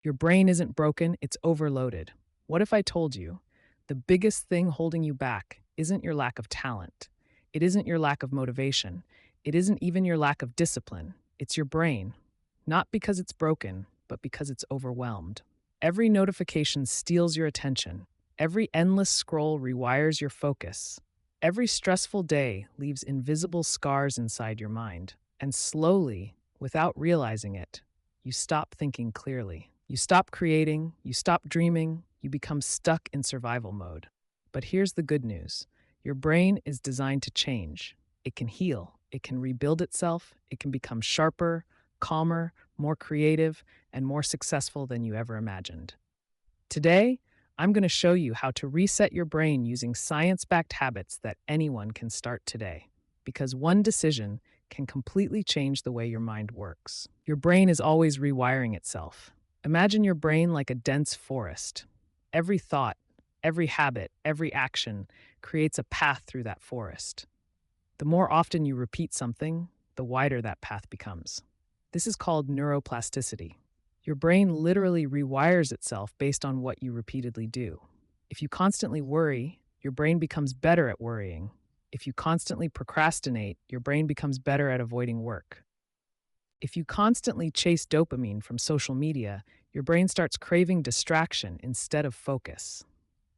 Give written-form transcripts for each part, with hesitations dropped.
Your brain isn't broken, it's overloaded. What if I told you the biggest thing holding you back isn't your lack of talent? It isn't your lack of motivation. It isn't even your lack of discipline. It's your brain. Not because it's broken, but because it's overwhelmed. Every notification steals your attention. Every endless scroll rewires your focus. Every stressful day leaves invisible scars inside your mind. And slowly, without realizing it, you stop thinking clearly. You stop creating, you stop dreaming, you become stuck in survival mode. But here's the good news: your brain is designed to change. It can heal, it can rebuild itself, it can become sharper, calmer, more creative, and more successful than you ever imagined. Today, I'm going to show you how to reset your brain using science backed habits that anyone can start today. Because one decision can completely change the way your mind works. Your brain is always rewiring itself. Imagine your brain like a dense forest. Every thought, every habit, every action creates a path through that forest. The more often you repeat something, the wider that path becomes. This is called neuroplasticity. Your brain literally rewires itself based on what you repeatedly do. If you constantly worry, your brain becomes better at worrying. If you constantly procrastinate, your brain becomes better at avoiding work. If you constantly chase dopamine from social media, your brain starts craving distraction instead of focus.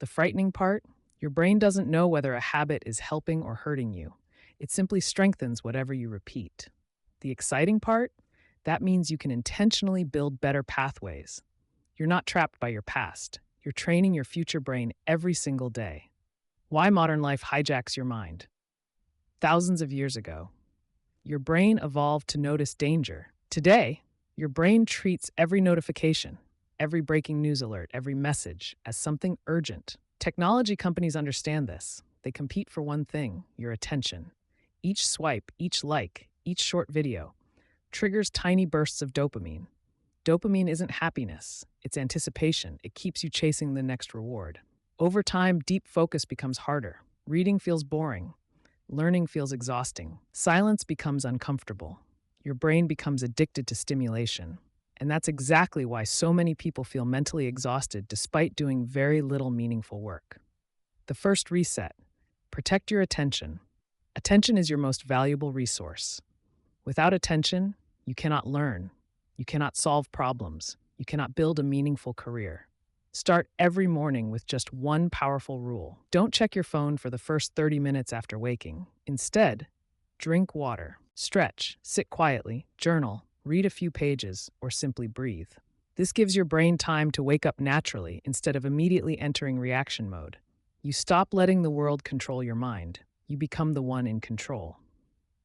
The frightening part? Your brain doesn't know whether a habit is helping or hurting you. It simply strengthens whatever you repeat. The exciting part? That means you can intentionally build better pathways. You're not trapped by your past. You're training your future brain every single day. Why modern life hijacks your mind? Thousands of years ago, your brain evolved to notice danger. Today, your brain treats every notification, every breaking news alert, every message as something urgent. Technology companies understand this. They compete for one thing: your attention. Each swipe, each like, each short video triggers tiny bursts of dopamine. Dopamine isn't happiness, it's anticipation. It keeps you chasing the next reward. Over time, deep focus becomes harder. Reading feels boring. Learning feels exhausting. Silence becomes uncomfortable. Your brain becomes addicted to stimulation. And that's exactly why so many people feel mentally exhausted despite doing very little meaningful work. The first reset: protect your attention. Attention is your most valuable resource. Without attention, you cannot learn. You cannot solve problems. You cannot build a meaningful career. Start every morning with just one powerful rule. Don't check your phone for the first 30 minutes after waking. Instead, drink water, stretch, sit quietly, journal, read a few pages, or simply breathe. This gives your brain time to wake up naturally instead of immediately entering reaction mode. You stop letting the world control your mind. You become the one in control.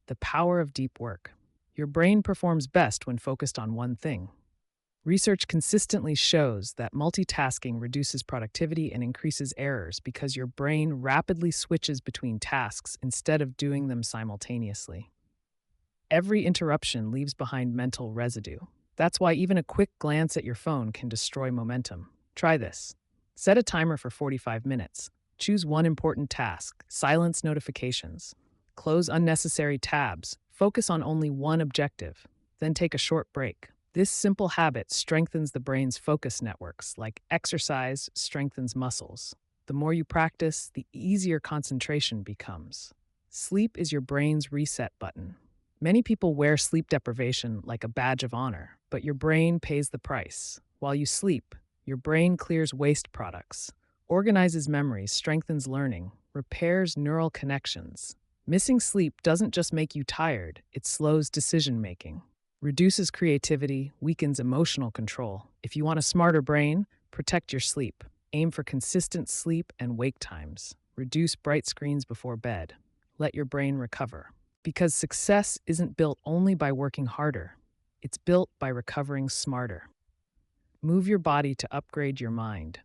The power of deep work. Your brain performs best when focused on one thing. Research consistently shows that multitasking reduces productivity and increases errors because your brain rapidly switches between tasks instead of doing them simultaneously. Every interruption leaves behind mental residue. That's why even a quick glance at your phone can destroy momentum. Try this. Set a timer for 45 minutes. Choose one important task. Silence notifications. Close unnecessary tabs. Focus on only one objective. Then take a short break. This simple habit strengthens the brain's focus networks, like exercise strengthens muscles. The more you practice, the easier concentration becomes. Sleep is your brain's reset button. Many people wear sleep deprivation like a badge of honor, but your brain pays the price. While you sleep, your brain clears waste products, organizes memories, strengthens learning, repairs neural connections. Missing sleep doesn't just make you tired, it slows decision-making, reduces creativity, weakens emotional control. If you want a smarter brain, protect your sleep. Aim for consistent sleep and wake times. Reduce bright screens before bed. Let your brain recover. Because success isn't built only by working harder, it's built by recovering smarter. Move your body to upgrade your mind.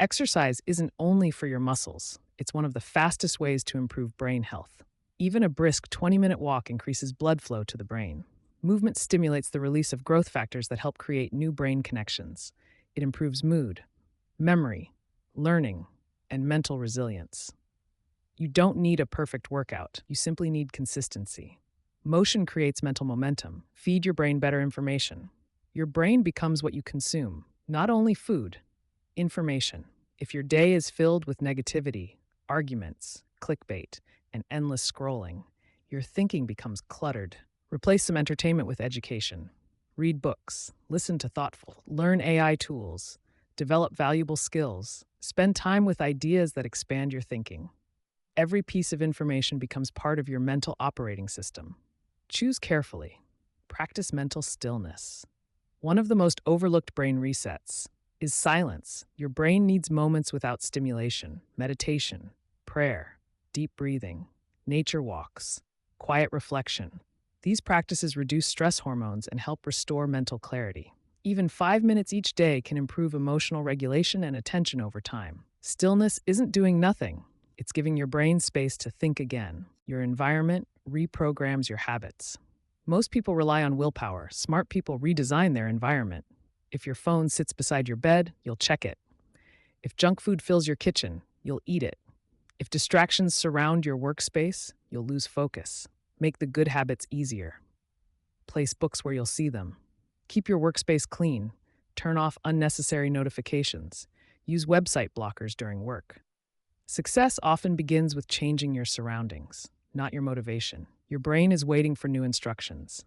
Exercise isn't only for your muscles, it's one of the fastest ways to improve brain health. Even a brisk 20-minute walk increases blood flow to the brain. Movement stimulates the release of growth factors that help create new brain connections. It improves mood, memory, learning, and mental resilience. You don't need a perfect workout. You simply need consistency. Motion creates mental momentum. Feed your brain better information. Your brain becomes what you consume. Not only food, information. If your day is filled with negativity, arguments, clickbait, and endless scrolling, your thinking becomes cluttered. Replace some entertainment with education. Read books, listen to thoughtful, learn AI tools, develop valuable skills, spend time with ideas that expand your thinking. Every piece of information becomes part of your mental operating system. Choose carefully. Practice mental stillness. One of the most overlooked brain resets is silence. Your brain needs moments without stimulation, meditation, prayer, deep breathing, nature walks, quiet reflection. These practices reduce stress hormones and help restore mental clarity. Even 5 minutes each day can improve emotional regulation and attention over time. Stillness isn't doing nothing, it's giving your brain space to think again. Your environment reprograms your habits. Most people rely on willpower. Smart people redesign their environment. If your phone sits beside your bed, you'll check it. If junk food fills your kitchen, you'll eat it. If distractions surround your workspace, you'll lose focus. Make the good habits easier. Place books where you'll see them. Keep your workspace clean. Turn off unnecessary notifications. Use website blockers during work. Success often begins with changing your surroundings, not your motivation. Your brain is waiting for new instructions.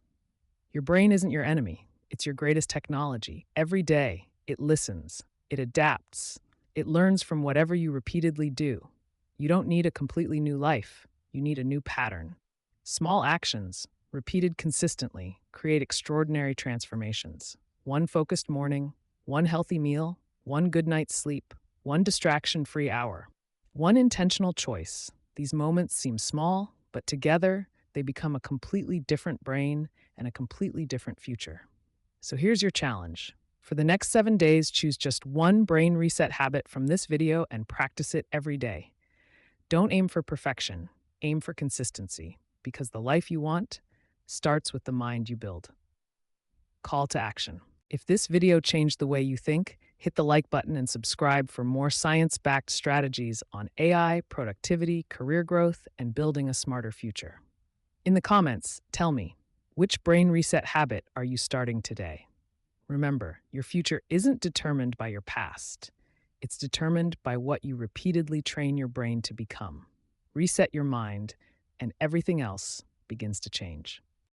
Your brain isn't your enemy, it's your greatest technology. Every day, it listens, it adapts, it learns from whatever you repeatedly do. You don't need a completely new life, you need a new pattern. Small actions, repeated consistently, create extraordinary transformations. One focused morning, one healthy meal, one good night's sleep, one distraction-free hour. One intentional choice. These moments seem small, but together they become a completely different brain and a completely different future. So here's your challenge. For the next 7 days, choose just one brain reset habit from this video and practice it every day. Don't aim for perfection, aim for consistency, because the life you want starts with the mind you build. Call to action. If this video changed the way you think, hit the like button and subscribe for more science-backed strategies on AI, productivity, career growth, and building a smarter future. In the comments, tell me, which brain reset habit are you starting today? Remember, your future isn't determined by your past. It's determined by what you repeatedly train your brain to become. Reset your mind, and everything else begins to change.